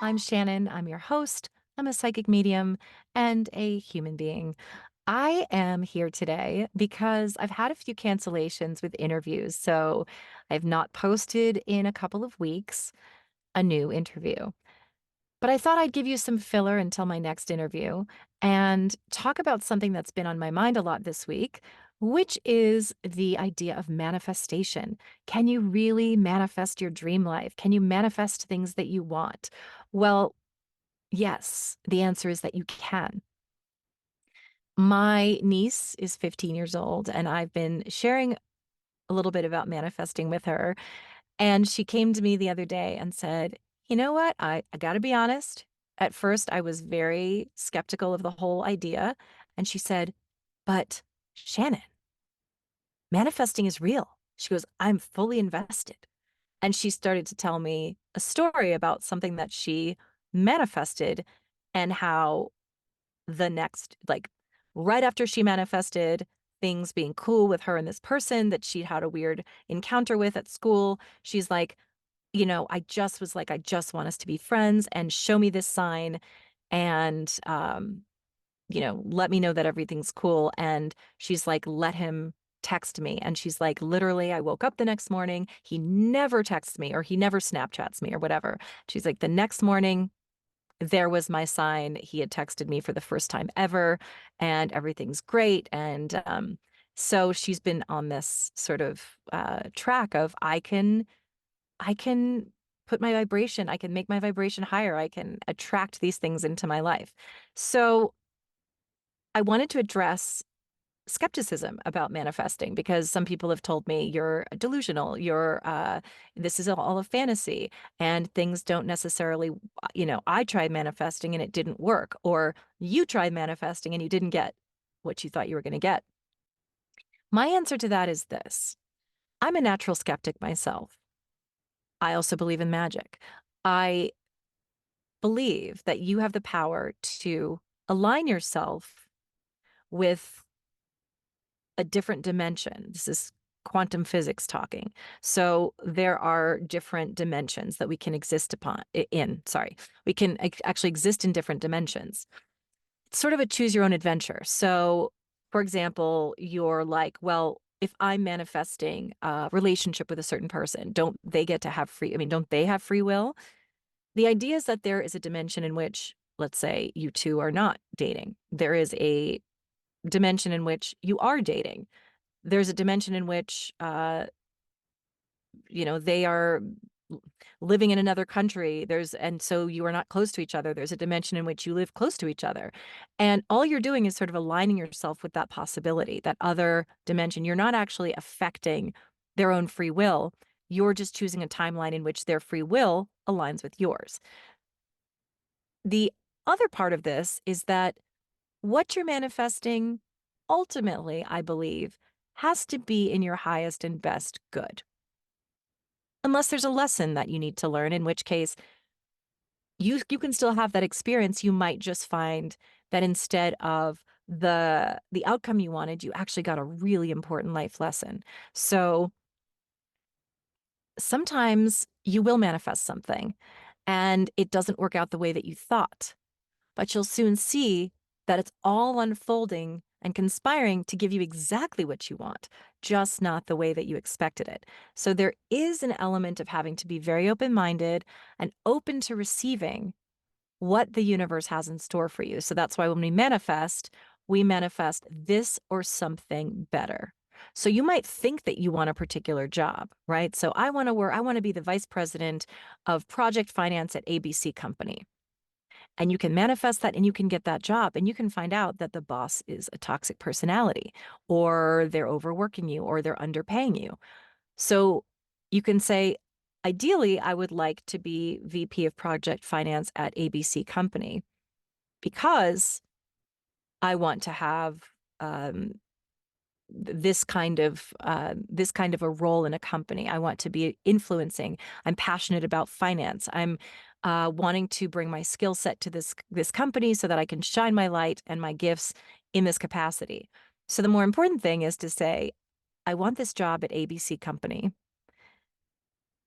I'm Shannon. I'm your host. I'm a psychic medium and a human being. I am here today because I've had a few cancellations with interviews. So I've not posted in a couple of weeks a new interview. But I thought I'd give you some filler until my next interview and talk about something that's been on my mind a lot this week, which is the idea of manifestation. Can you really manifest your dream life? Can you manifest things that you want? Well, yes, the answer is that you can. My niece is 15 years old, and I've been sharing a little bit about manifesting with her. And she came to me the other day and said, "You know what? I got to be honest. At first, I was very skeptical of the whole idea." And she said, "But Shannon, manifesting is real." She goes, "I'm fully invested." And she started to tell me a story about something that she manifested and how the next, like right after she manifested things being cool with her and this person that she had a weird encounter with at school, she's like, I just was like, I just want us to be friends and show me this sign and, let me know that everything's cool. And she's like, let him text me. And she's like, literally, I woke up the next morning. He never texts me or he never Snapchats me or whatever. She's like, the next morning, there was my sign. He had texted me for the first time ever, and everything's great. And so she's been on this sort of track of I can put my vibration, I can make my vibration higher, I can attract these things into my life. So I wanted to address skepticism about manifesting because some people have told me you're delusional, this is all a fantasy and things don't necessarily, I tried manifesting and it didn't work, or you tried manifesting and you didn't get what you thought you were going to get. My answer to that is this. I'm a natural skeptic myself. I also believe in magic. I believe that you have the power to align yourself with a different dimension. This is quantum physics talking. So there are different dimensions that we can exist sorry. We can actually exist in different dimensions. It's sort of a choose your own adventure. So, for example, you're like, well, if I'm manifesting a relationship with a certain person, don't they get to have don't they have free will? The idea is that there is a dimension in which, let's say, you two are not dating. There is a dimension in which you are dating. There's a dimension in which, they are living in another country. And so you are not close to each other. There's a dimension in which you live close to each other. And all you're doing is sort of aligning yourself with that possibility, that other dimension. You're not actually affecting their own free will. You're just choosing a timeline in which their free will aligns with yours. The other part of this is that what you're manifesting ultimately, I believe, has to be in your highest and best good. Unless there's a lesson that you need to learn, in which case you can still have that experience. You might just find that instead of the outcome you wanted, you actually got a really important life lesson. So sometimes you will manifest something and it doesn't work out the way that you thought. But you'll soon see that it's all unfolding and conspiring to give you exactly what you want, just not the way that you expected it. So there is an element of having to be very open-minded and open to receiving what the universe has in store for you. So that's why when we manifest this or something better. So you might think that you want a particular job, right? So I want to be the vice president of project finance at ABC company. And you can manifest that and you can get that job and you can find out that the boss is a toxic personality or they're overworking you or they're underpaying you. So you can say, ideally, I would like to be VP of project finance at ABC company because I want to have this kind of a role in a company. I want to be influencing. I'm passionate about finance. I'm wanting to bring my skill set to this company so that I can shine my light and my gifts in this capacity. So the more important thing is to say, I want this job at ABC company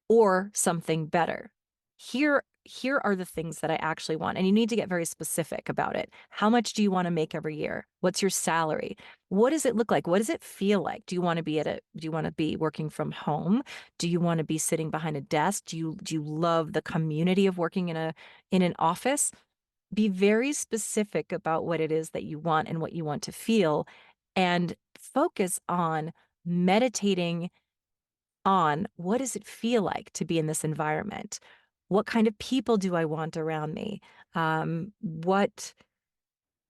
or something better. Here here are the things that I actually want. And you need to get very specific about it. How much do you want to make every year? What's your salary? What does it look like? What does it feel like? Do you want to be working from home? Do you want to be sitting behind a desk? Do you love the community of working in an office? Be very specific about what it is that you want and what you want to feel, and focus on meditating on what does it feel like to be in this environment? What kind of people do I want around me? What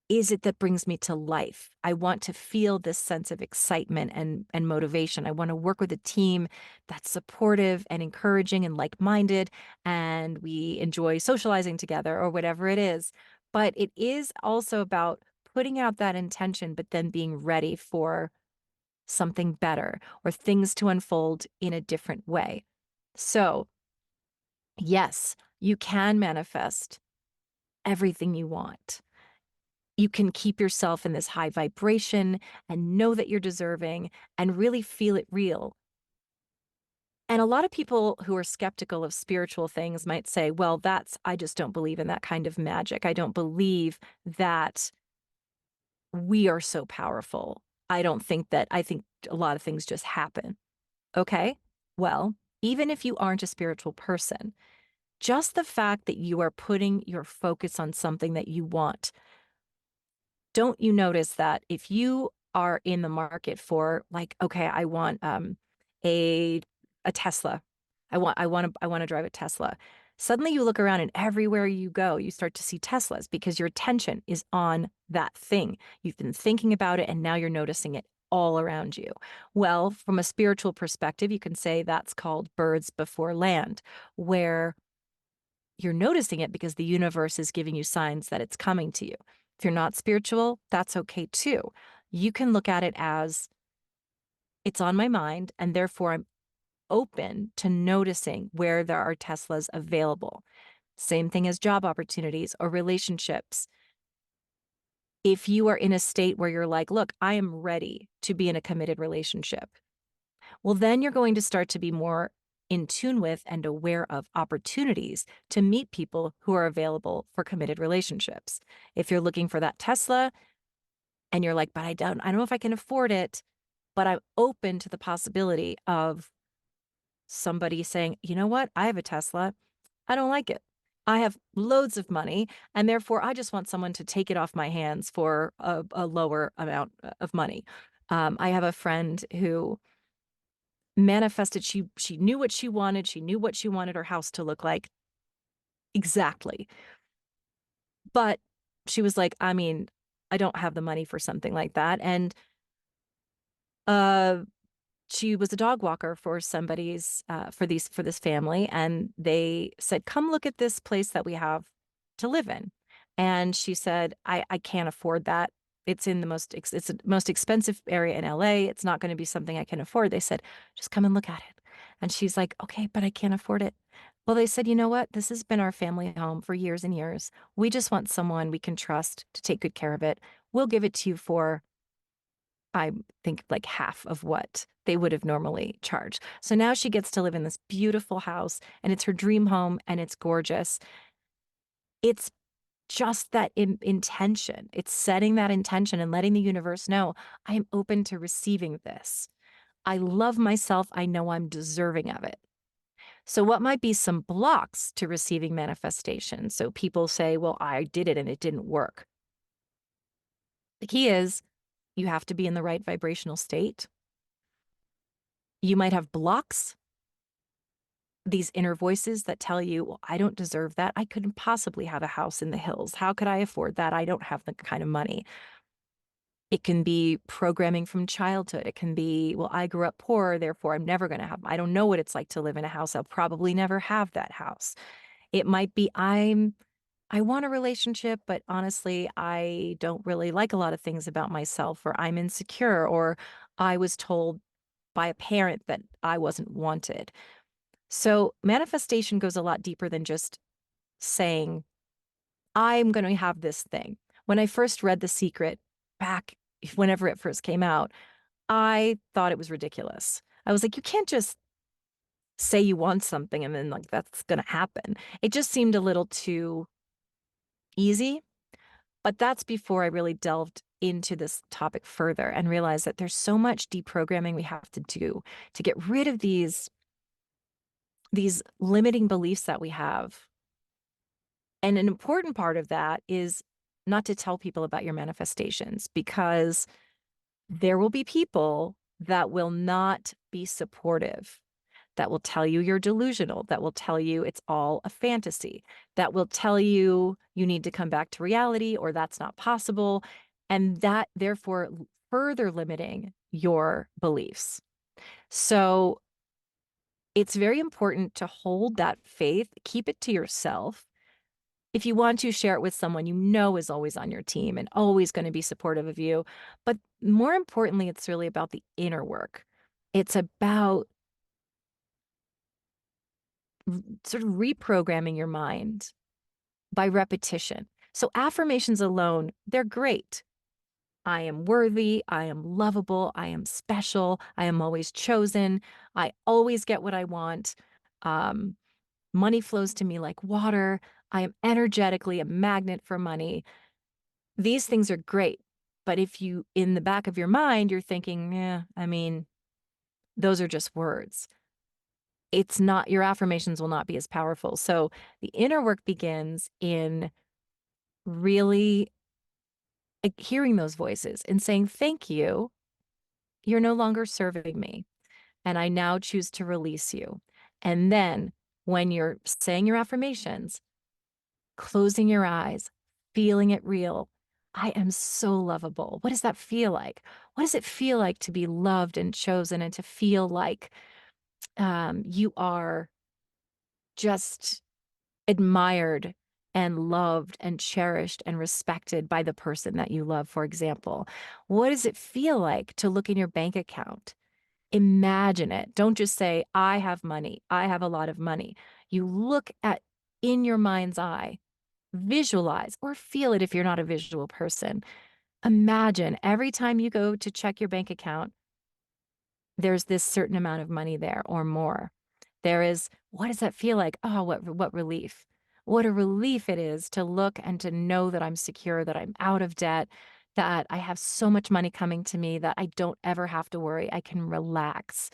is it that brings me to life? I want to feel this sense of excitement and motivation. I want to work with a team that's supportive and encouraging and like-minded, and we enjoy socializing together or whatever it is. But it is also about putting out that intention, but then being ready for something better or things to unfold in a different way. So, yes, you can manifest everything you want. You can keep yourself in this high vibration and know that you're deserving and really feel it real. And a lot of people who are skeptical of spiritual things might say, well, I just don't believe in that kind of magic. I don't believe that we are so powerful. I think a lot of things just happen. Okay. Well, even if you aren't a spiritual person, just the fact that you are putting your focus on something that you want, don't you notice that if you are in the market for like, okay, I want a a Tesla. I want to drive a Tesla. Suddenly you look around and everywhere you go, you start to see Teslas because your attention is on that thing. You've been thinking about it and now you're noticing it all around you. Well, from a spiritual perspective, you can say that's called birds before land, where you're noticing it because the universe is giving you signs that it's coming to you. If you're not spiritual, that's okay too. You can look at it as it's on my mind, and therefore I'm open to noticing where there are Teslas available. Same thing as job opportunities or relationships. If you are in a state where you're like, look, I am ready to be in a committed relationship, well, then you're going to start to be more in tune with and aware of opportunities to meet people who are available for committed relationships. If you're looking for that Tesla and you're like, but I don't know if I can afford it, but I'm open to the possibility of somebody saying, you know what? I have a Tesla. I don't like it. I have loads of money, and therefore I just want someone to take it off my hands for a lower amount of money. I have a friend who manifested, she knew what she wanted, she knew what she wanted her house to look like exactly. But she was like, I mean, I don't have the money for something like that. And uh she was a dog walker for for this family, and they said, come look at this place that we have to live in. And she said, I can't afford that. It's in it's the most expensive area in LA. It's not going to be something I can afford. They said, just come and look at it. And she's like, okay, but I can't afford it. Well, they said, you know what? This has been our family home for years and years. We just want someone we can trust to take good care of it. We'll give it to you for, I think, like half of what they would have normally charged. So now she gets to live in this beautiful house, and it's her dream home, and it's gorgeous. It's just that intention. It's setting that intention and letting the universe know I am open to receiving this. I love myself. I know I'm deserving of it. So, what might be some blocks to receiving manifestation? So, people say, well, I did it and it didn't work. The key is you have to be in the right vibrational state. You might have blocks, these inner voices that tell you, well, I don't deserve that. I couldn't possibly have a house in the hills. How could I afford that? I don't have the kind of money. It can be programming from childhood. It can be, well, I grew up poor, therefore I'm never going to have, I don't know what it's like to live in a house. I'll probably never have that house. It might be, I want a relationship, but honestly, I don't really like a lot of things about myself, or I'm insecure, or I was told by a parent that I wasn't wanted. So manifestation goes a lot deeper than just saying, I'm going to have this thing. When I first read The Secret back whenever it first came out, I thought it was ridiculous. I was like, you can't just say you want something and then like that's going to happen. It just seemed a little too easy, but that's before I really delved into this topic further and realized that there's so much deprogramming we have to do to get rid of these limiting beliefs that we have. And an important part of that is not to tell people about your manifestations, because there will be people that will not be supportive, that will tell you you're delusional, that will tell you it's all a fantasy, that will tell you you need to come back to reality or that's not possible. And that therefore further limiting your beliefs. So it's very important to hold that faith, keep it to yourself. If you want to share it with someone you know is always on your team and always going to be supportive of you. But more importantly, it's really about the inner work. It's about sort of reprogramming your mind by repetition. So affirmations alone, they're great. I am worthy. I am lovable. I am special. I am always chosen. I always get what I want. Um, Money flows to me like water. I am energetically a magnet for money. These things are great. But if you, in the back of your mind, you're thinking, yeah, I mean, those are just words. It's not, your affirmations will not be as powerful. So the inner work begins in really hearing those voices and saying, thank you. You're no longer serving me. And I now choose to release you. And then when you're saying your affirmations, closing your eyes, feeling it real. I am so lovable. What does that feel like? What does it feel like to be loved and chosen and to feel like you are just admired and loved and cherished and respected by the person that you love, for example? What does it feel like to look in your bank account? Imagine it. Don't just say, I have money. I have a lot of money. You look at in your mind's eye, visualize or feel it if you're not a visual person. Imagine every time you go to check your bank account, there's this certain amount of money there or more. There is, what does that feel like? Oh, what relief. What a relief it is to look and to know that I'm secure, that I'm out of debt, that I have so much money coming to me that I don't ever have to worry. I can relax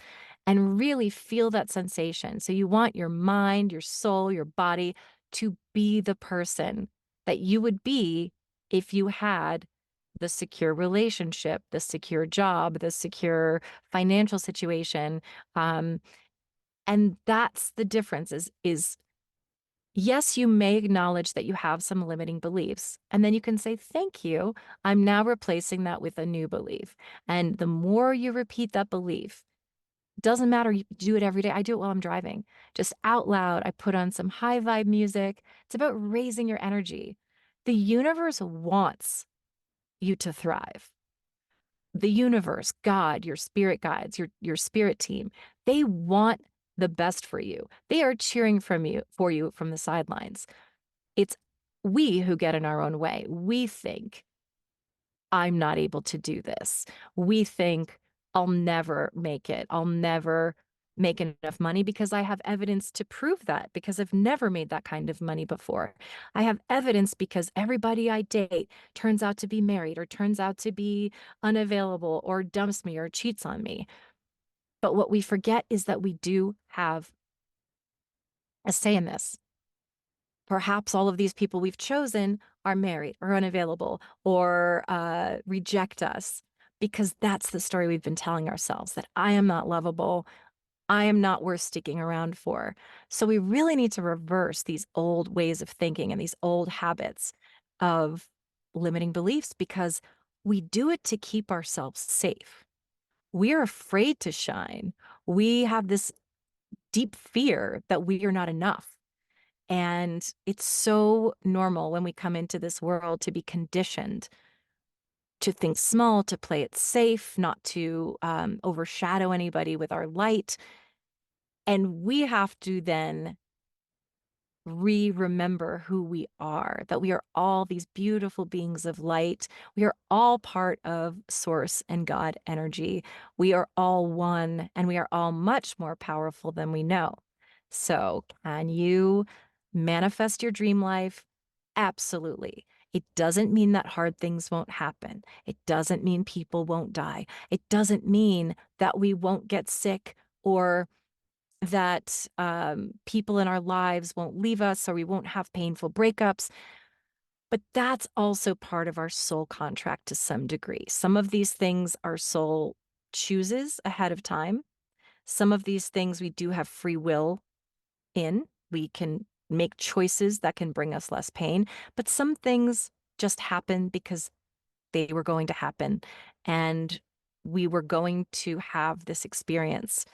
and really feel that sensation. So you want your mind, your soul, your body to be the person that you would be if you had the secure relationship, the secure job, the secure financial situation. Um, and that's the difference is yes, you may acknowledge that you have some limiting beliefs, and then you can say, thank you. I'm now replacing that with a new belief. And the more you repeat that belief, doesn't matter, you do it every day. I do it while I'm driving, just out loud. I put on some high vibe music. It's about raising your energy. The universe wants you to thrive. The universe, God, your spirit guides, your spirit team, they want the best for you. They are cheering for you from the sidelines. It's we who get in our own way. We think I'm not able to do this. We think I'll never make it. I'll never make enough money because I have evidence to prove that, because I've never made that kind of money before. I have evidence because everybody I date turns out to be married or turns out to be unavailable or dumps me or cheats on me. But what we forget is that we do have a say in this. Perhaps all of these people we've chosen are married or unavailable or reject us, because that's the story we've been telling ourselves, that I am not lovable. I am not worth sticking around for. So we really need to reverse these old ways of thinking and these old habits of limiting beliefs, because we do it to keep ourselves safe. We're afraid to shine. We have this deep fear that we are not enough. And it's so normal when we come into this world to be conditioned to think small, to play it safe, not to overshadow anybody with our light. And we have to then remember who we are, that we are all these beautiful beings of light. We are all part of source and God energy. We are all one, and we are all much more powerful than we know. So, can you manifest your dream life? Absolutely. It doesn't mean that hard things won't happen. It doesn't mean people won't die. It doesn't mean that we won't get sick or that people in our lives won't leave us or we won't have painful breakups. But that's also part of our soul contract to some degree. Some of these things our soul chooses ahead of time. Some of these things we do have free will in. We can make choices that can bring us less pain. But some things just happen because they were going to happen. And we were going to have this experience.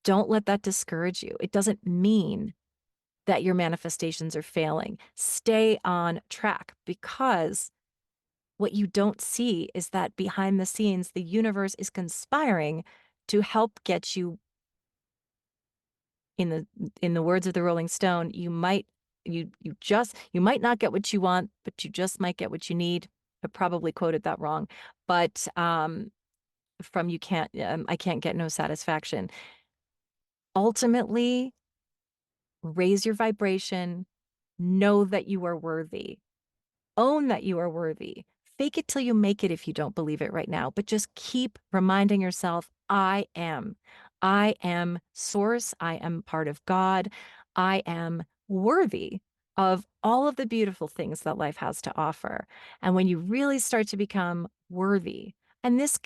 Don't let that discourage you. It doesn't mean that your manifestations are failing. Stay on track, because what you don't see is that behind the scenes, the universe is conspiring to help get you, in the words of the Rolling Stone, you might not get what you want, but you just might get what you need. I probably quoted that wrong, but from you can't I can't get no satisfaction. Ultimately, raise your vibration, know that you are worthy. Own that you are worthy. Fake it till you make it if you don't believe it right now, but just keep reminding yourself, I am. I am source. I am part of God. I am worthy of all of the beautiful things that life has to offer. And when you really start to become worthy, and there's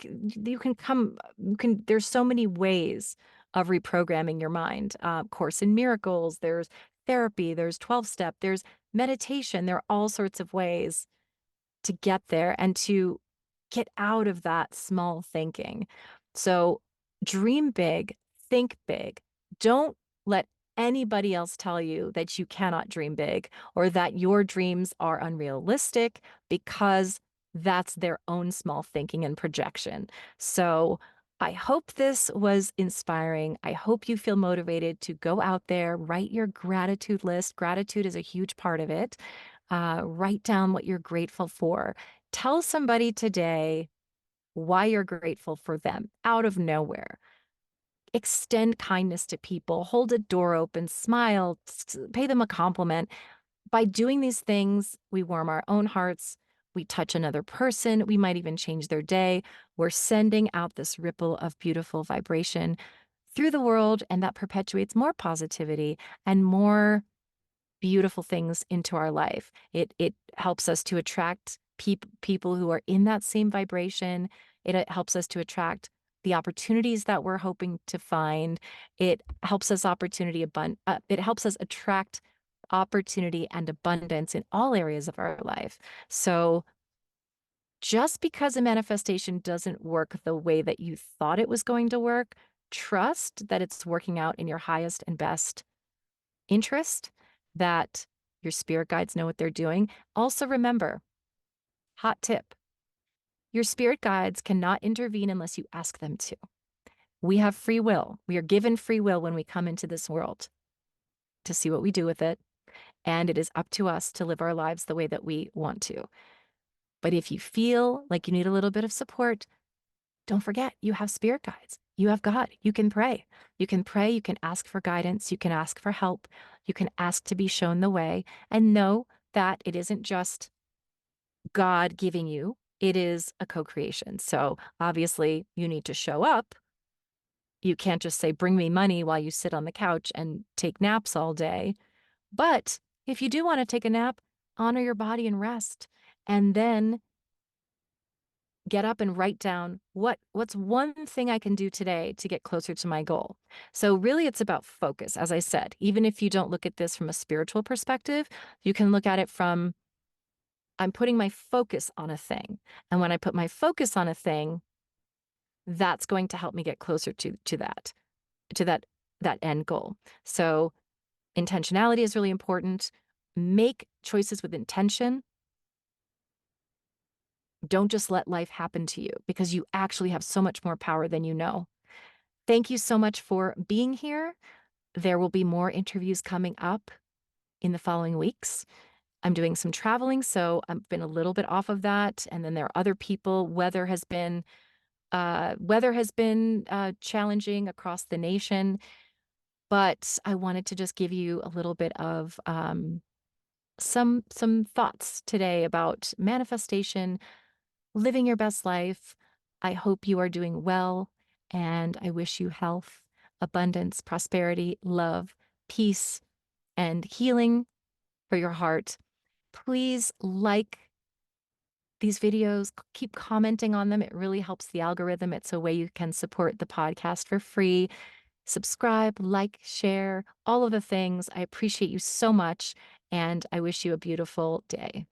so many ways of reprogramming your mind. Course in Miracles, there's therapy, there's 12-step, there's meditation. There are all sorts of ways to get there and to get out of that small thinking. So dream big, think big. Don't let anybody else tell you that you cannot dream big or that your dreams are unrealistic, because that's their own small thinking and projection. So I hope this was inspiring. I hope you feel motivated to go out there, write your gratitude list. Gratitude is a huge part of it. Write down what you're grateful for. Tell somebody today why you're grateful for them out of nowhere. Extend kindness to people, hold a door open, smile, pay them a compliment. By doing these things, we warm our own hearts. We touch another person. We might even change their day. We're sending out this ripple of beautiful vibration through the world, and that perpetuates more positivity and more beautiful things into our life. It helps us to attract people who are in that same vibration. It helps us to attract the opportunities that we're hoping to find. It helps us it helps us attract opportunity and abundance in all areas of our life. So just because a manifestation doesn't work the way that you thought it was going to work, trust that it's working out in your highest and best interest, that your spirit guides know what they're doing. Also, remember, hot tip, your spirit guides cannot intervene unless you ask them to. We have free will. We are given free will when we come into this world to see what we do with it. And it is up to us to live our lives the way that we want to. But if you feel like you need a little bit of support, don't forget, you have spirit guides. You have God. You can pray. You can pray. You can ask for guidance. You can ask for help. You can ask to be shown the way, and know that it isn't just God giving you, it is a co-creation. So obviously, you need to show up. You can't just say, bring me money while you sit on the couch and take naps all day. But if you do want to take a nap, honor your body and rest. And then get up and write down what's one thing I can do today to get closer to my goal. So really it's about focus. As I said, even if you don't look at this from a spiritual perspective, you can look at it from, I'm putting my focus on a thing. And when I put my focus on a thing, that's going to help me get closer to that end goal. So intentionality is really important. Make choices with intention. Don't just let life happen to you, because you actually have so much more power than you know. Thank you so much for being here. There will be more interviews coming up. in the following weeks. I'm doing some traveling, so I've been a little bit off of that. And then there are other people. Weather has been challenging across the nation, but I wanted to just give you a little bit of some thoughts today about manifestation, living your best life. I hope you are doing well, and I wish you health, abundance, prosperity, love, peace, and healing for your heart. Please like these videos, keep commenting on them. It really helps the algorithm. It's a way you can support the podcast for free. Subscribe, like, share, all of the things. I appreciate you so much, and I wish you a beautiful day.